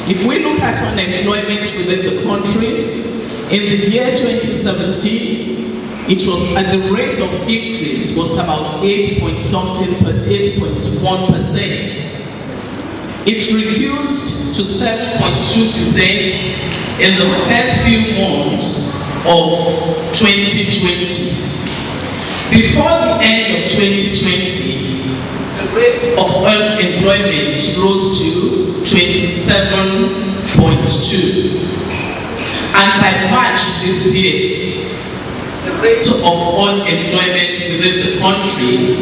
If we look at unemployment within the country, in the year 2017, it was at the rate of increase was about 8.1%. It reduced to 7.2% in the first few months of 2020. Before the end of 2020, the rate of unemployment rose to 27.2. And by March this year, the rate of unemployment within the country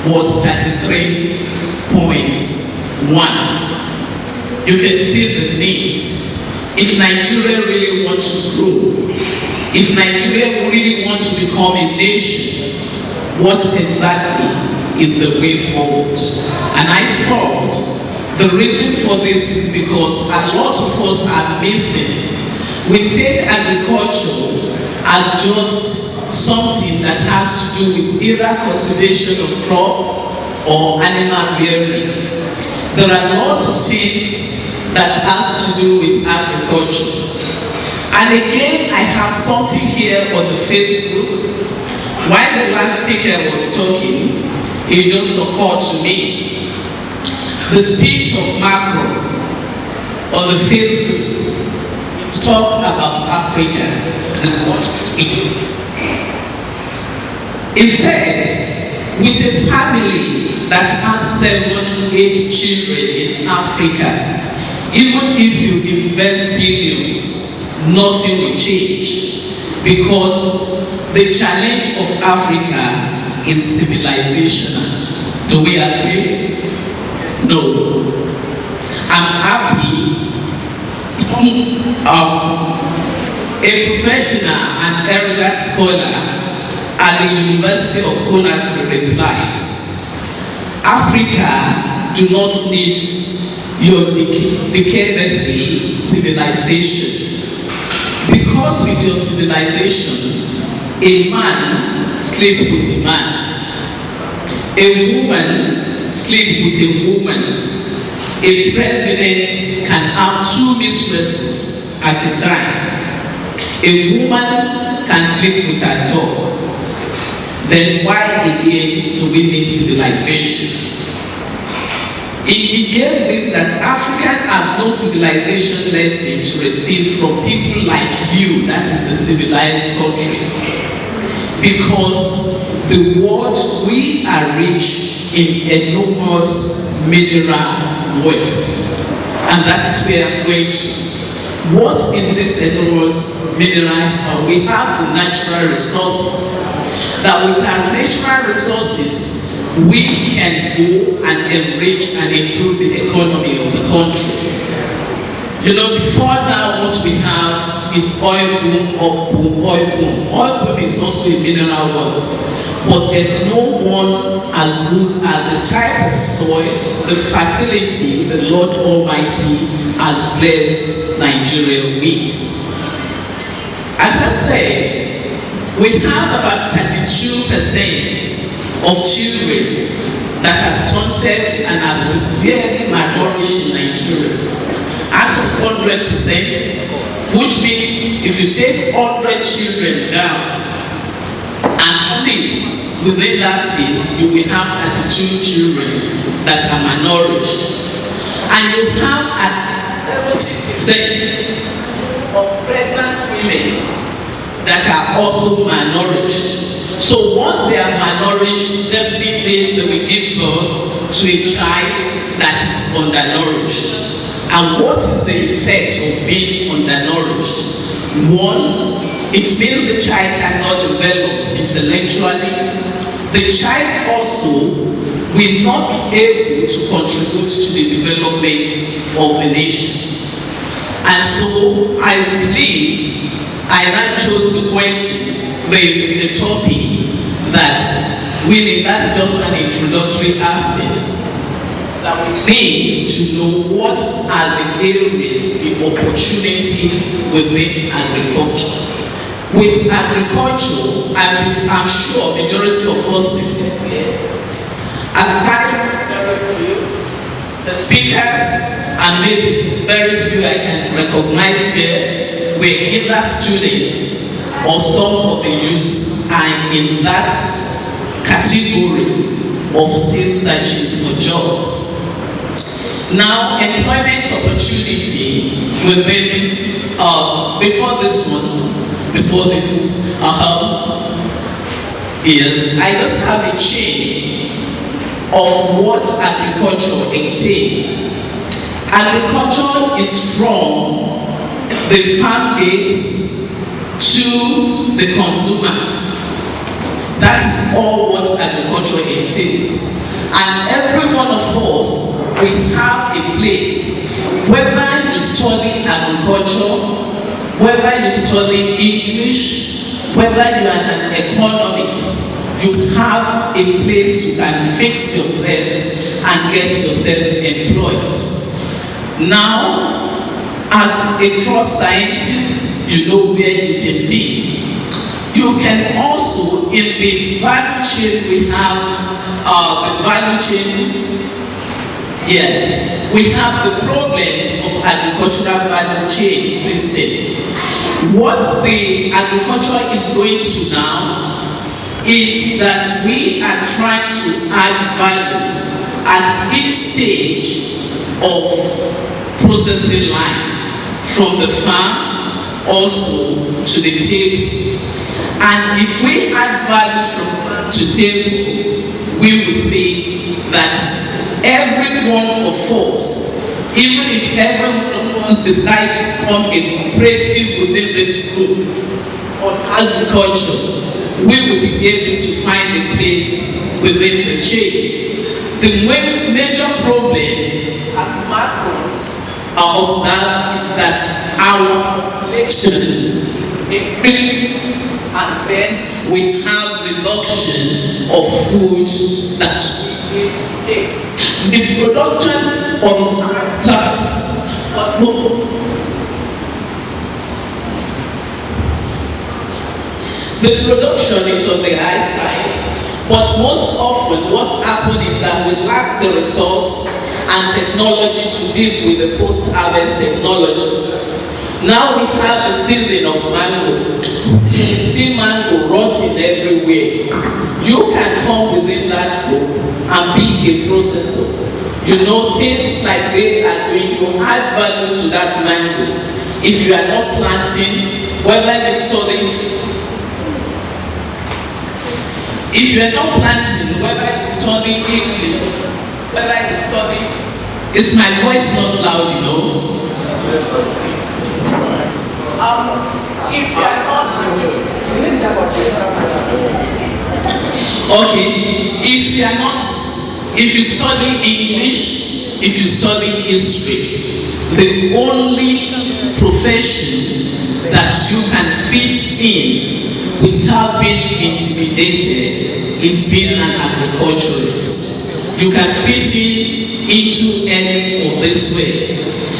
was 33.1. You can see the need. If Nigeria really wants to grow, if Nigeria really wants to become a nation, what exactly is the way forward? And I thought the reason for this is because a lot of us are missing. We take agriculture as just something that has to do with either cultivation of crop or animal rearing. There are a lot of things that has to do with agriculture. And again, I have something here on the Facebook. While the last speaker was talking, it just occurred to me. The speech of Macron on the Facebook talk about Africa and what it is. He said, with a family that has 7-8 children in Africa, even if you invest billions, nothing will change, because the challenge of Africa is civilizational. Do we agree? No. I'm happy a professional and erudite scholar at the University of Conakry replied, Africa do not need your decadency civilization. Because with your civilization, a man sleep with a man, a woman sleep with a woman, a president can have 2 mistresses at a time. A woman can sleep with her dog. Then why again do we need civilization? It gave this that Africans have no civilization lesson to receive from people like you, that is the civilized country. Because the world, we are rich in enormous mineral wealth. And that is where I'm going to. What is this enormous mineral? We have the natural resources. That with our natural resources, we can go and enrich and improve the economy of the country. You know, before now, what we have is oil boom, oil boom. Oil boom is also a mineral wealth. But there's no one as good as the type of soil, the fertility the Lord Almighty has blessed Nigeria with. As I said, we have about 32% of children that are stunted and are severely malnourished in Nigeria. Out of 100%, which means if you take 100 children down, at least within that list, you will have 32 children that are malnourished. And you have at 70% of pregnant women that are also malnourished. So once they are malnourished, definitely they will give birth to a child that is undernourished. And what is the effect of being undernourished? One, it means the child cannot develop intellectually. The child also will not be able to contribute to the development of the nation. And so I believe I now chose the question, the topic that really, that's just an introductory aspect. That we need to know what are the areas, the opportunity within agriculture. With agriculture, I'm sure majority of us sitting here, at times the speakers and maybe very few I can recognize here, were either students or some of the youth are in that category of still searching for job. Now, employment opportunity within, before this, yes, I just have a chain of what agriculture entails. Agriculture is from the farm gate to the consumer. That is all what agriculture entails. And every one of us, we have a place. Whether you study agriculture, whether you study English, whether you are an economist, you have a place you can fix yourself and get yourself employed. Now, as a crop scientist, you know where you can be. You can also, in the value chain, we have the value chain. Yes, we have the problems of agricultural value chain system. What the agriculture is going to now is that we are trying to add value at each stage of processing line, from the farm also to the table. And if we add value from farm to table, we will see that every one of us, even if every one of us decides to become a cooperative within the group on agriculture, we will be able to find a place within the chain. The major problem as macros are observed is that our population is increasing, and then we have reduction of food that we need to take. The production of the production is on the high side, but most often what happens is that we lack the resource and technology to deal with the post-harvest technology. Now we have the season of mango. You see mango rotting everywhere. You can come within that group and be a processor. You know, things like they are doing, you add value to that mango. If you are not planting, whether you study, if you are not planting, whether you study English, whether you study, is my voice not loud enough? If you are not, okay, if you are not, if you study English, if you study history, the only profession that you can fit in without being intimidated is being an agriculturist. You can fit into any of this way.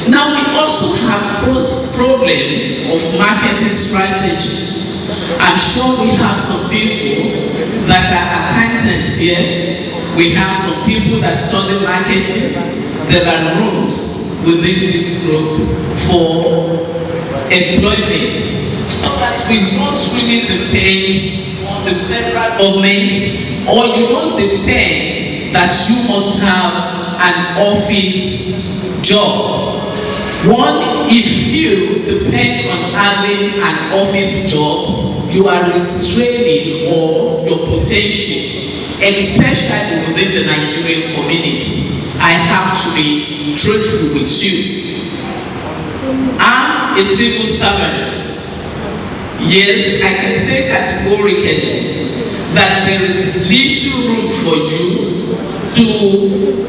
Now we also have problem of marketing strategy. I'm sure we have some people that are accountants here. We have some people that study marketing. There are rooms within this group for employment, so that we don't really depend on the federal government, or you don't depend that you must have an office job. One, if you depend on having an office job, you are restraining or your potential, especially within the Nigerian community. I have to be truthful with you. I'm a civil servant. Yes, I can say categorically that there is little room for you to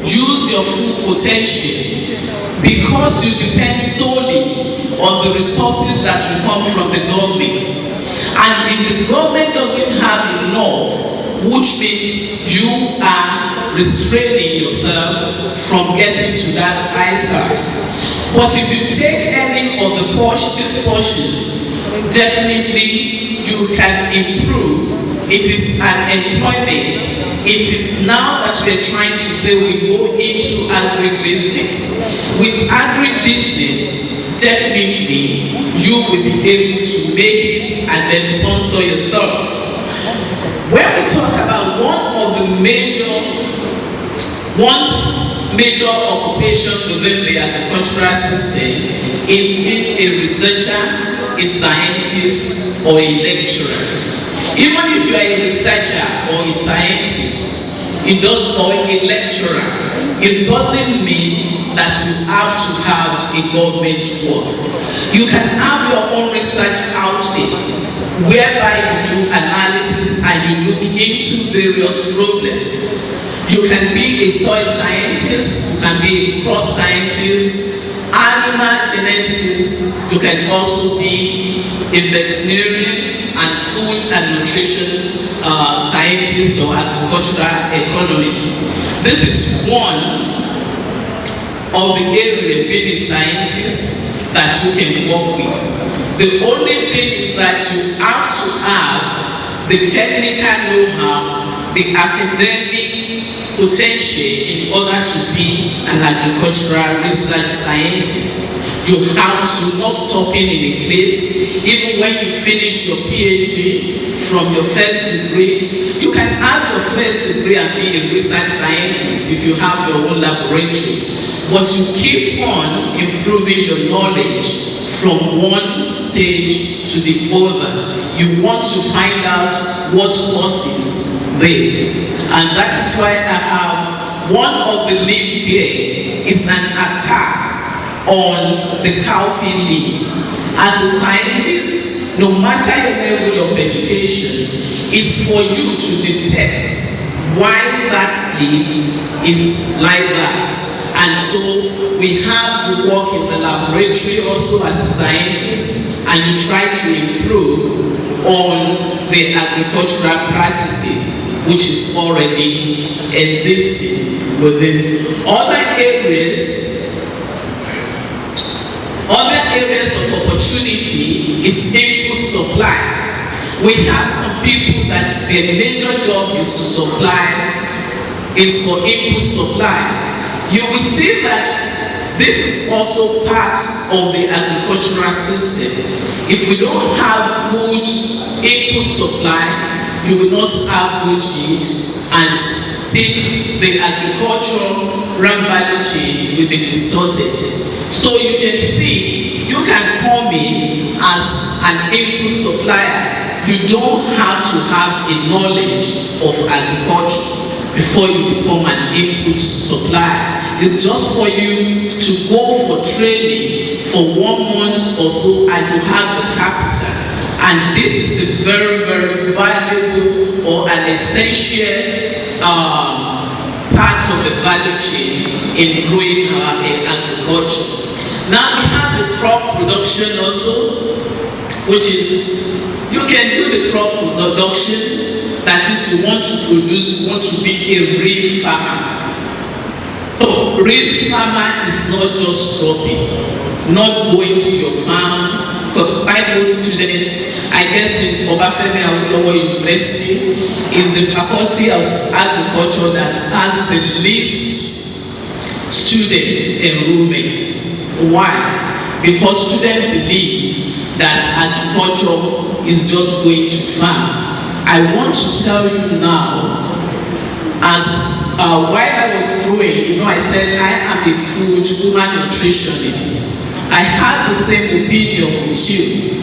use your full potential, because you depend solely on the resources that will come from the government. And if the government doesn't have enough, which means you are restraining yourself from getting to that high side. But if you take any of the these portions, definitely you can improve. It is an employment it is now that we're trying to say we go into agribusiness. With agribusiness, definitely you will be able to make it and then sponsor yourself. When we talk about one major occupation within the agricultural system is being a researcher, a scientist, or a lecturer. Even if you are a researcher or a scientist, or a lecturer, it doesn't mean that you have to have a government work. You can have your own research outfit whereby you do analysis and you look into various problems. You can be a soil scientist, you can be a crop scientist, animal geneticist, you can also be a veterinarian and food and nutrition scientist or agricultural economist. This is one of the area being a scientist that you can work with. The only thing is that you have to have the technical know-how, the academic potential in order to be an agricultural research scientist. You have to not stop in a place. Even when you finish your PhD from your first degree, you can have your first degree and be a research scientist if you have your own laboratory. But you keep on improving your knowledge from one stage to the other. You want to find out what causes this. And that is why I have one of the leaf here is an attack on the cowpea leaf. As a scientist, no matter your level of education, it's for you to detect why that leaf is like that. And so we have work in the laboratory also as a scientist, and you try to improve on the agricultural practices which is already existing within other areas. Other areas of opportunity is input supply. We have some people that their major job is to supply, is for input supply. You will see that this is also part of the agricultural system. If we don't have good input supply, you will not have good yield, and the agricultural value chain will be distorted. So you can see, you can come in as an input supplier. You don't have to have a knowledge of agriculture before you become an input supplier. It's just for you to go for training for 1 month or so and you have the capital. And this is a very, very valuable or an essential part of the value chain in growing agriculture. Now we have the crop production also, which is, you can do the crop production. That is, you want to produce, you want to be a real farmer. So, real farmer is not just cropping, not going to your farm, because I know students, I guess in Obafemi Awolowo University, is the faculty of agriculture that has the least students enrollment. Why? Because students believe that agriculture is just going to farm. I want to tell you now, as while I was growing, I said I am a food human nutritionist. I had the same opinion with you,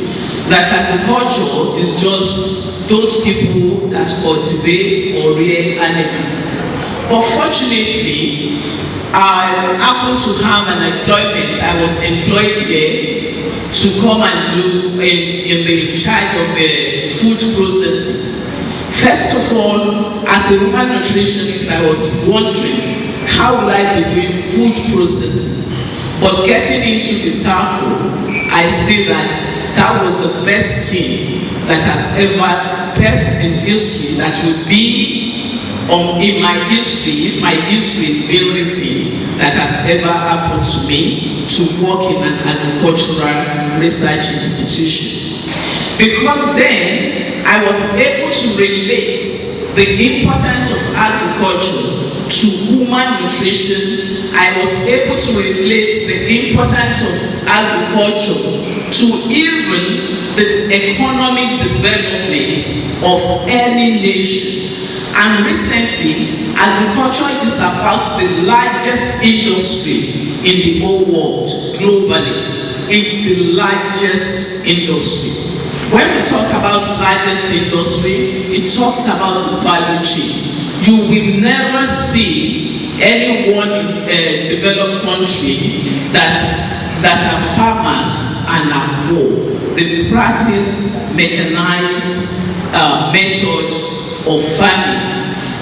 that agriculture is just those people that cultivate or rear animals. But fortunately, I happened to have an employment. I was employed here to come and do in the charge of the food processing. First of all, as a human nutritionist, I was wondering, how will I be doing food processing? But getting into the circle, I see that that was the best thing that has ever, best in history, that will be in my history, if my history is being written, that has ever happened to me, to work in an agricultural research institution. Because then, I I was able to relate the importance of agriculture to human nutrition. I was able to relate the importance of agriculture to even the economic development of any nation. And recently, agriculture is about the largest industry in the whole world, globally. It's the largest industry. When we talk about largest industry, it talks about the value chain. You will never see anyone in a developed country that are farmers and are poor. They practice mechanized method of farming.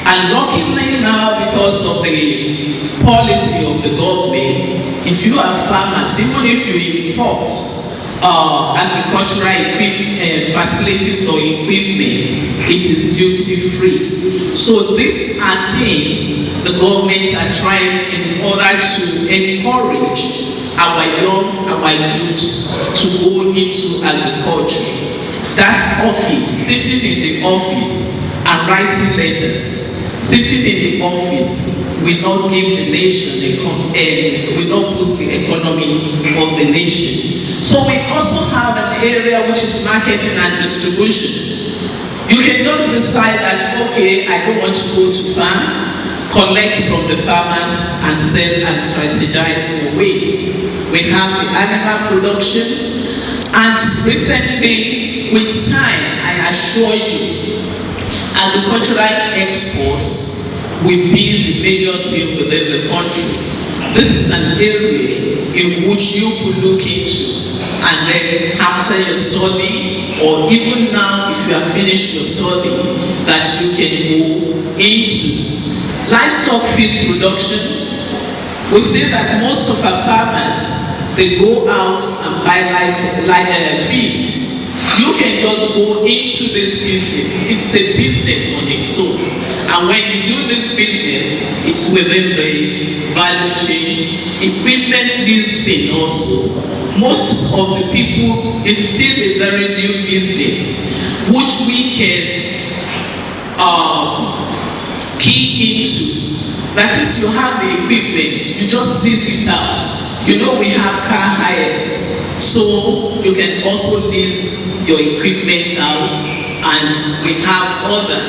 And luckily now, because of the policy of the government, if you are farmers, even if you import agricultural facilities or equipment, it is duty free. So these are things the government are trying in order to encourage our youth to go into agriculture. That office, sitting in the office and writing letters, sitting in the office will not give the nation, will not boost the economy of the nation. So we also have an area which is marketing and distribution. You can just decide that, okay, I don't want to go to farm, collect from the farmers and sell and strategize your way. We have the animal production, and recently, with time, I assure you, agricultural exports will be the major thing within the country. This is an area in which you could look into, and then after your study, or even now if you have finished your study, that you can go into. Livestock feed production. We say that most of our farmers, they go out and buy feed. You can just go into this business. It's a business on its own. And when you do this business, it's within the value chain. Equipment leasing also. Most of the people, it's still a very new business, which we can key into. That is, you have the equipment, you just lease it out. You know, we have car hires, so you can also lease your equipment out, and we have other,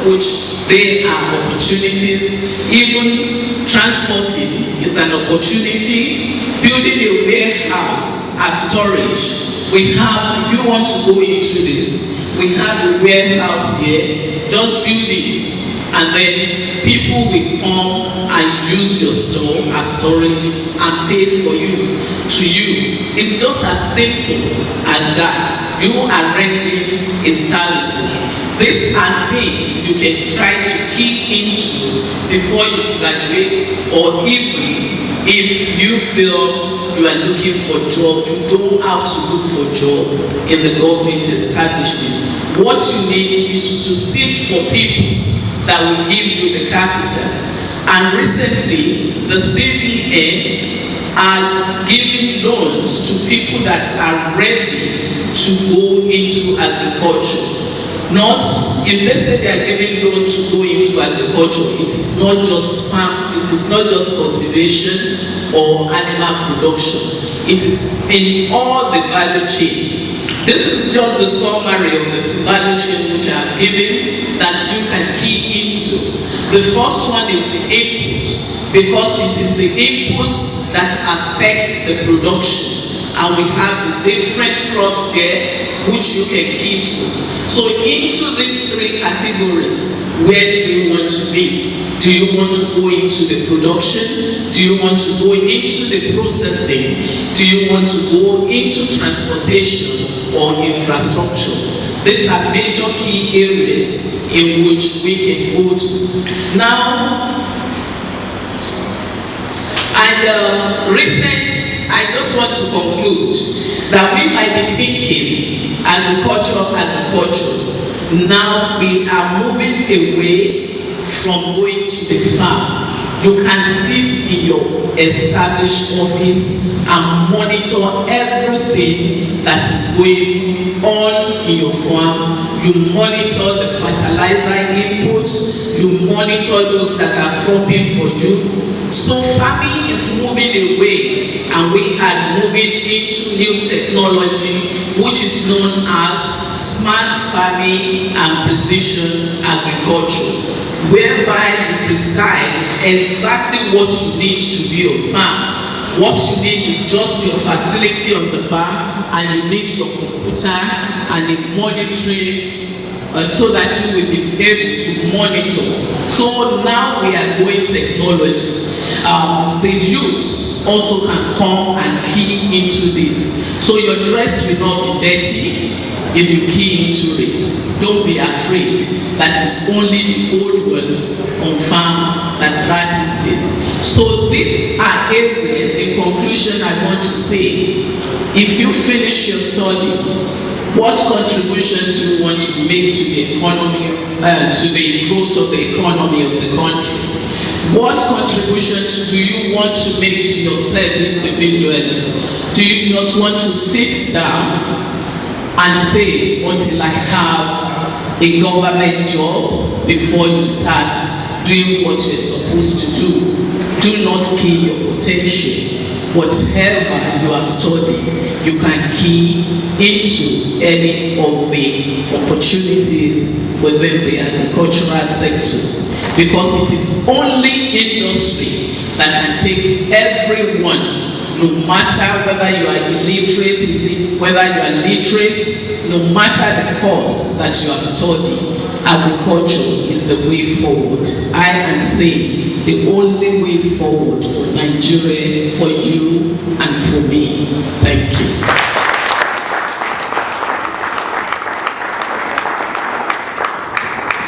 which they are opportunities. Even transporting is an opportunity. Building a warehouse as storage. We have, if you want to go into this, we have a warehouse here. Just build this, and then people will come and use your store as storage and pay for you. To you, it's just as simple as that. You are rendering a services. These are things you can try to key into before you graduate, or even if you feel you are looking for a job, you don't have to look for a job in the government establishment. What you need is to seek for people that will give you the capital. And recently, the CBN are giving loans to people that are ready to go into agriculture. Not, if they say they are giving loan to go into agriculture, it is not just farm, it is not just cultivation or animal production. It is in all the value chain. This is just the summary of the value chain which I have given that you can key into. The first one is the input, because it is the input that affects the production. And we have the different crops there which you can key to. So into these three categories, where do you want to be? Do you want to go into the production? Do you want to go into the processing? Do you want to go into transportation or infrastructure? These are major key areas in which we can go to. Now, and I just want to conclude that we might be thinking agriculture. Now we are moving away from going to the farm. You can sit in your established office and monitor everything that is going on in your farm. you monitor the fertilizer input, you monitor those that are cropping for you. So farming is moving away, and we are moving into new technology, which is known as smart farming and precision agriculture, whereby you prescribe exactly what you need to be a farm. What you need is just your facility on the farm, and you need your computer and the monitoring so that you will be able to monitor. So now we are going technology. The youth also can come and key into this. So your dress will not be dirty if you key into it. Don't be afraid. That is only the old ones on farm that practice this. So these are areas, in conclusion, I want to say, if you finish your study, what contribution do you want to make to the economy, to the growth of the economy of the country? What contributions do you want to make to yourself individually? Do you just want to sit down and say, until I have a government job, before you start doing what you're supposed to do? Do not kill your potential. Whatever you have studied, you can key into any of the opportunities within the agricultural sectors, because it is only industry that can take everyone, no matter whether you are illiterate, whether you are literate, no matter the course that you have studied. Agriculture is the way forward. I can say the only way forward for Nigeria, for you and for me. Thank you.